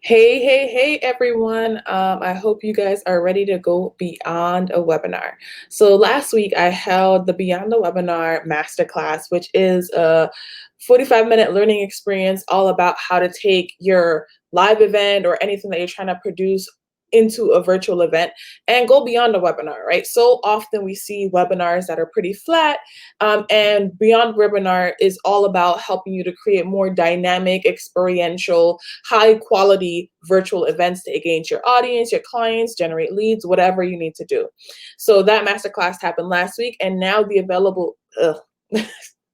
Hey, everyone. I hope you guys are ready to go beyond a webinar. So last week I held the Beyond the Webinar Masterclass, which is a 45-minute learning experience all about how to take your live event or anything that you're trying to produce into a virtual event and go beyond a webinar, right? So often we see webinars that are pretty flat, and Beyond Webinar is all about helping you to create more dynamic, experiential, high quality virtual events to engage your audience, your clients, generate leads, whatever you need to do. So that masterclass happened last week, and now the available,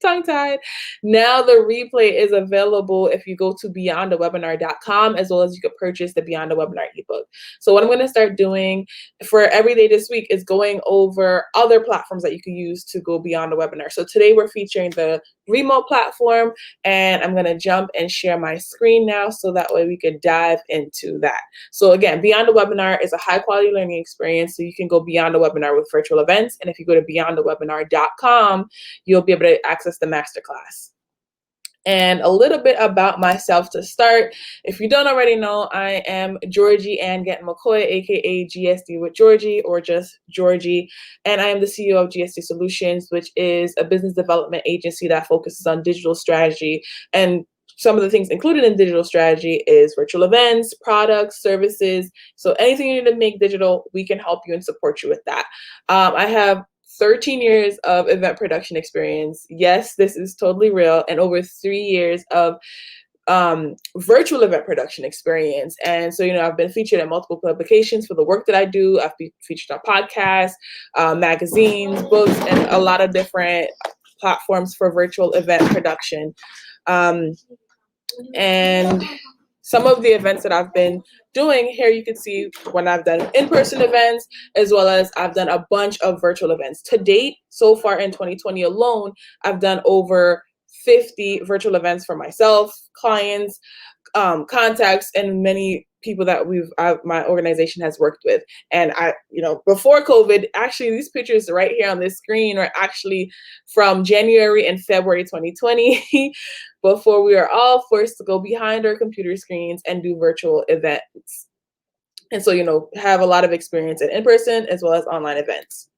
tongue tied. Now the replay is available if you go to beyondthewebinar.com, as well as you could purchase the Beyond the Webinar ebook. So what I'm going to start doing for every day this week is going over other platforms that you can use to go beyond the webinar. So today we're featuring the Remo Platform, and I'm going to jump and share my screen now so that way we could dive into that. So again, Beyond the Webinar is a high quality learning experience, so you can go beyond the webinar with virtual events. And if you go to beyondthewebinar.com, you'll be able to access the masterclass. And a little bit about myself to start. If you don't already know, I am Georgie-Ann McCoy, aka GSD with Georgie, or just Georgie, and I am the CEO of GSD Solutions, which is a business development agency that focuses on digital strategy. And some of the things included in digital strategy is virtual events, products, services. So anything you need to make digital, we can help you and support you with that. I have 13 years of event production experience. Yes, this is totally real. And over 3 years of virtual event production experience. And so, I've been featured in multiple publications for the work that I do. I've been featured on podcasts, magazines, books, and a lot of different platforms for virtual event production. And some of the events that I've been doing here, you can see when I've done in-person events, as well as I've done a bunch of virtual events. To date, so far in 2020 alone, I've done over 50 virtual events for myself, clients, contacts, and many people that my organization has worked with. And before COVID, actually these pictures right here on this screen are actually from January and February 2020, before we were all forced to go behind our computer screens and do virtual events. And so, have a lot of experience in person as well as online events.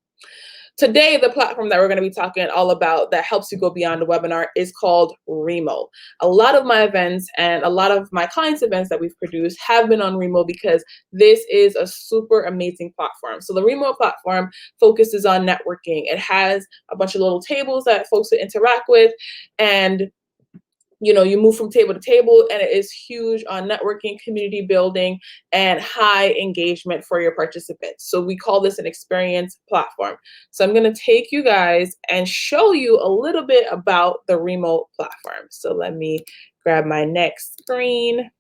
Today, the platform that we're going to be talking all about that helps you go beyond the webinar is called Remo. A lot of my events and a lot of my clients' events that we've produced have been on Remo because this is a super amazing platform. So the Remo platform focuses on networking. It has a bunch of little tables that folks can interact with, and you move from table to table, and it is huge on networking, community building, and high engagement for your participants. So we call this an experience platform. So I'm going to take you guys and show you a little bit about the Remo platform. So let me grab my next screen.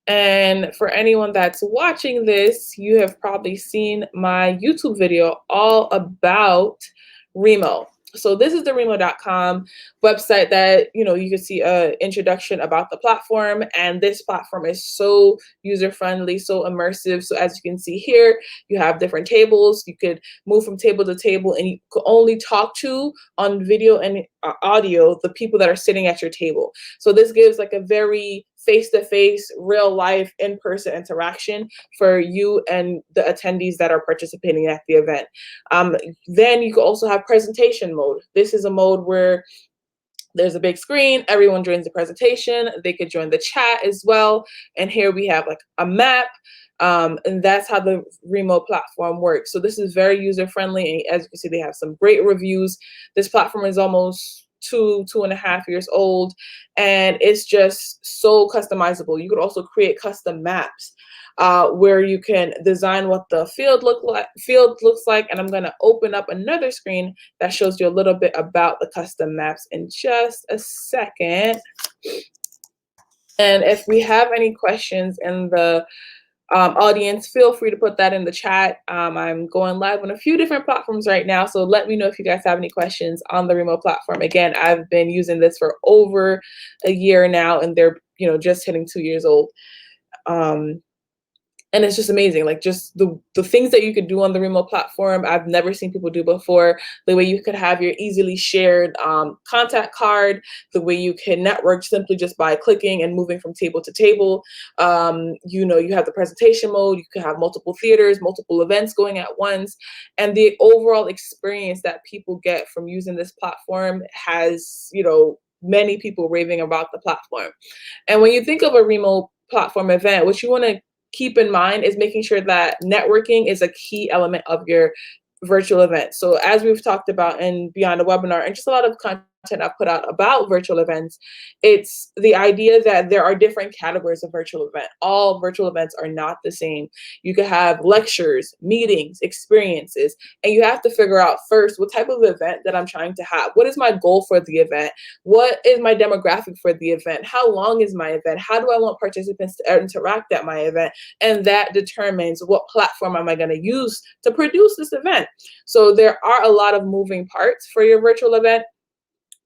And for anyone that's watching this, you have probably seen my YouTube video all about Remo. So this is the Remo.com website that, you can see an introduction about the platform. And this platform is so user-friendly, so immersive. So as you can see here, you have different tables. You could move from table to table, and you could only talk to, on video and audio, the people that are sitting at your table. So this gives like a very face-to-face, real-life, in-person interaction for you and the attendees that are participating at the event. Then you can also have presentation mode. This is a mode where there's a big screen, everyone joins the presentation, they could join the chat as well. And here we have like a map, and that's how the Remo platform works. So this is very user-friendly, and as you can see, they have some great reviews. This platform is almost 2.5 years old, and it's just so customizable. You could also create custom maps where you can design what the field looks like. And I'm going to open up another screen that shows you a little bit about the custom maps in just a second. And if we have any questions in the audience, feel free to put that in the chat. I'm going live on a few different platforms right now, so let me know if you guys have any questions on the Remo platform. Again, I've been using this for over a year now, and they're just hitting 2 years old. And it's just amazing, like just the things that you could do on the Remo platform I've never seen people do before. The way you could have your easily shared contact card, the way you can network simply just by clicking and moving from table to table. You know, you have the presentation mode, you can have multiple theaters, multiple events going at once, and the overall experience that people get from using this platform has, you know, many people raving about the platform. And when you think of a remote platform event, what you want to keep in mind is making sure that networking is a key element of your virtual event. So as we've talked about in Beyond the Webinar and just a lot of content I've put out about virtual events, it's the idea that there are different categories of virtual event. All virtual events are not the same. You could have lectures, meetings, experiences, and you have to figure out first what type of event that I'm trying to have. What is my goal for the event? What is my demographic for the event? How long is my event? How do I want participants to interact at my event? And that determines what platform am I going to use to produce this event. So there are a lot of moving parts for your virtual event.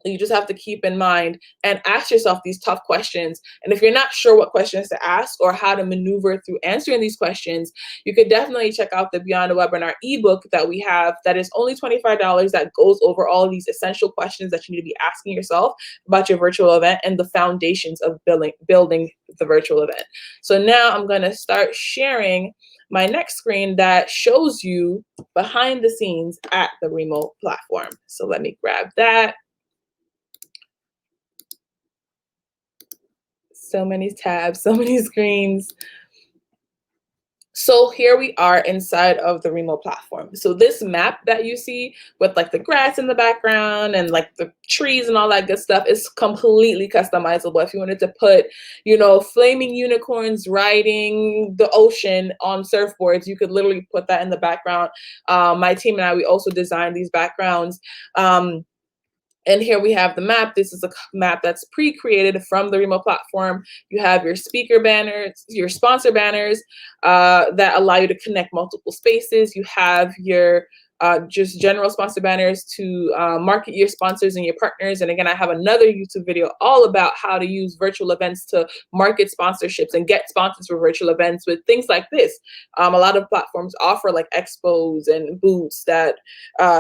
You just have to keep in mind and ask yourself these tough questions. And if you're not sure what questions to ask or how to maneuver through answering these questions, you could definitely check out the Beyond the Webinar ebook that we have that is only $25 that goes over all of these essential questions that you need to be asking yourself about your virtual event and the foundations of building the virtual event. So now I'm going to start sharing my next screen that shows you behind the scenes at the Remo platform. So let me grab that. So many tabs, so many screens. So here we are inside of the Remo platform. So this map that you see with like the grass in the background and like the trees and all that good stuff is completely customizable. If you wanted to put, you know, flaming unicorns riding the ocean on surfboards, you could literally put that in the background. My team and I, we also designed these backgrounds. And here we have the map. This is a map that's pre-created from the Remo platform. You have your speaker banners, your sponsor banners that allow you to connect multiple spaces. You have your just general sponsor banners to market your sponsors and your partners. And again, I have another YouTube video all about how to use virtual events to market sponsorships and get sponsors for virtual events with things like this. A lot of platforms offer like expos and booths that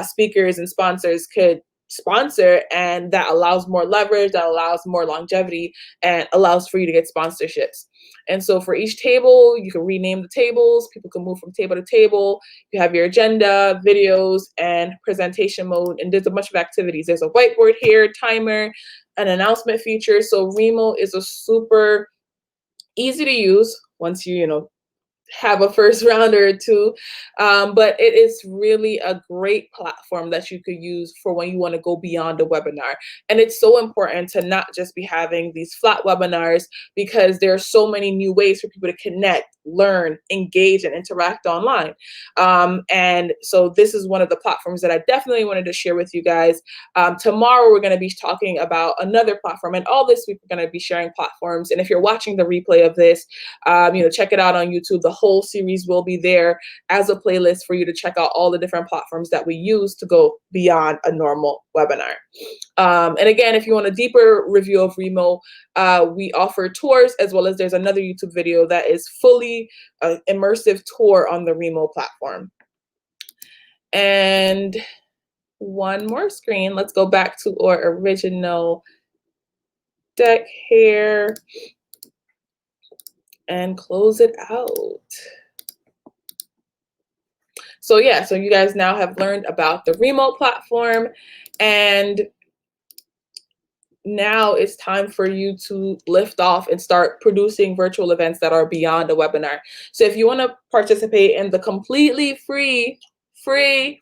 speakers and sponsors could sponsor, and that allows more leverage, that allows more longevity, and allows for you to get sponsorships. And so for each table, you can rename the tables. People can move from table to table. You have your agenda, videos, and presentation mode. And there's a bunch of activities. There's a whiteboard here, timer, an announcement feature. So Remo is a super easy to use once you know, have a first rounder or two, but it is really a great platform that you could use for when you want to go beyond a webinar. And it's so important to not just be having these flat webinars, because there are so many new ways for people to connect, learn, engage, and interact online. And so this is one of the platforms that I definitely wanted to share with you guys. Tomorrow we're going to be talking about another platform, and all this week we're going to be sharing platforms. And if you're watching the replay of this, you know, check it out on YouTube. The whole series will be there as a playlist for you to check out all the different platforms that we use to go beyond a normal webinar. And again, if you want a deeper review of Remo, we offer tours, as well as there's another YouTube video that is fully immersive tour on the Remo platform. And one more screen. Let's go back to our original deck here and close it out. So yeah, so you guys now have learned about the Remo platform, and now it's time for you to lift off and start producing virtual events that are beyond a webinar. So if you want to participate in the completely free Beyond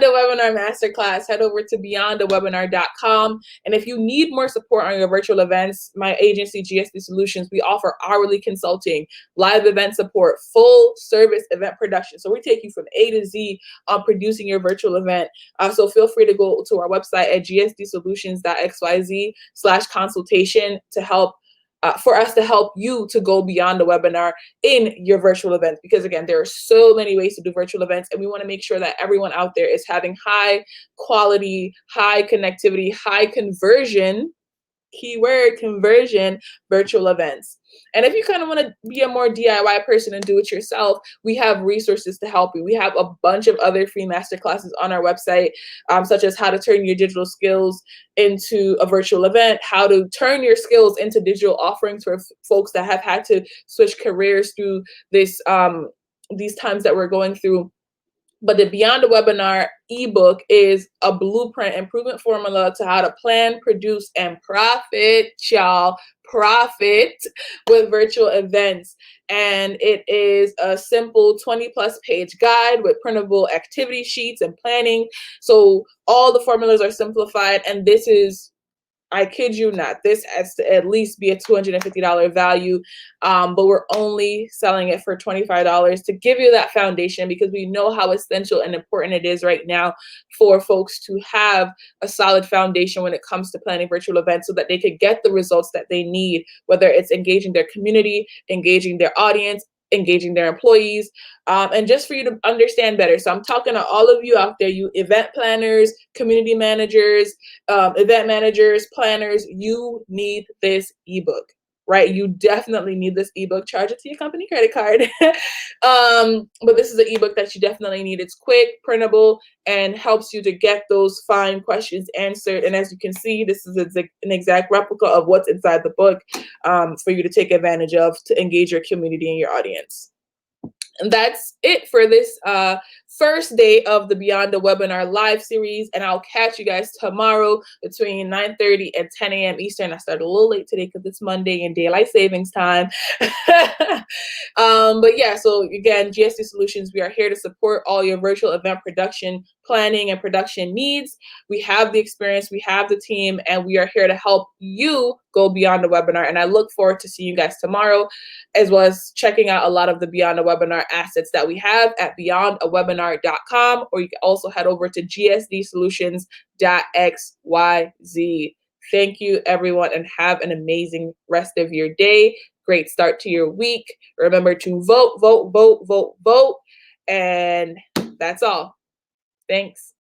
the Webinar Masterclass, head over to beyondthewebinar.com. And if you need more support on your virtual events, my agency, GSD Solutions, we offer hourly consulting, live event support, full service event production. So we take you from A to Z on producing your virtual event. So feel free to go to our website at gsdsolutions.xyz/consultation to help for us to help you to go beyond the webinar in your virtual events. Because again, there are so many ways to do virtual events, and we want to make sure that everyone out there is having high quality, high connectivity, high conversion keyword conversion virtual events. And if you kind of want to be a more DIY person and do it yourself, we have resources to help you. We have a bunch of other free masterclasses on our website, such as how to turn your digital skills into a virtual event, how to turn your skills into digital offerings for folks that have had to switch careers through this these times that we're going through. But the Beyond the Webinar ebook is a blueprint improvement formula to how to plan, produce, and profit, y'all, profit with virtual events. And it is a simple 20+ page guide with printable activity sheets and planning. So all the formulas are simplified, and this is, I kid you not, this has to at least be a $250 value, but we're only selling it for $25 to give you that foundation, because we know how essential and important it is right now for folks to have a solid foundation when it comes to planning virtual events, so that they could get the results that they need, whether it's engaging their community, engaging their audience, engaging their employees, and just for you to understand better. So I'm talking to all of you out there, you event planners, community managers, event managers, planners, you need this ebook, right? You definitely need this ebook. Charge it to your company credit card. But this is an ebook that you definitely need. It's quick, printable, and helps you to get those fine questions answered. And as you can see, this is an exact replica of what's inside the book, for you to take advantage of to engage your community and your audience. And that's it for this first day of the Beyond the Webinar live series. And I'll catch you guys tomorrow between 9:30 and 10 a.m. Eastern. I started a little late today because it's Monday and daylight savings time. But yeah, so again, GSD Solutions, we are here to support all your virtual event production, planning, and production needs. We have the experience, we have the team, and we are here to help you go beyond the webinar. And I look forward to seeing you guys tomorrow, as well as checking out a lot of the Beyond the Webinar assets that we have at beyondawebinar.com, or you can also head over to gsdsolutions.xyz. Thank you, everyone, and have an amazing rest of your day. Great start to your week. Remember to vote, vote, vote, vote, vote. And that's all. Thanks.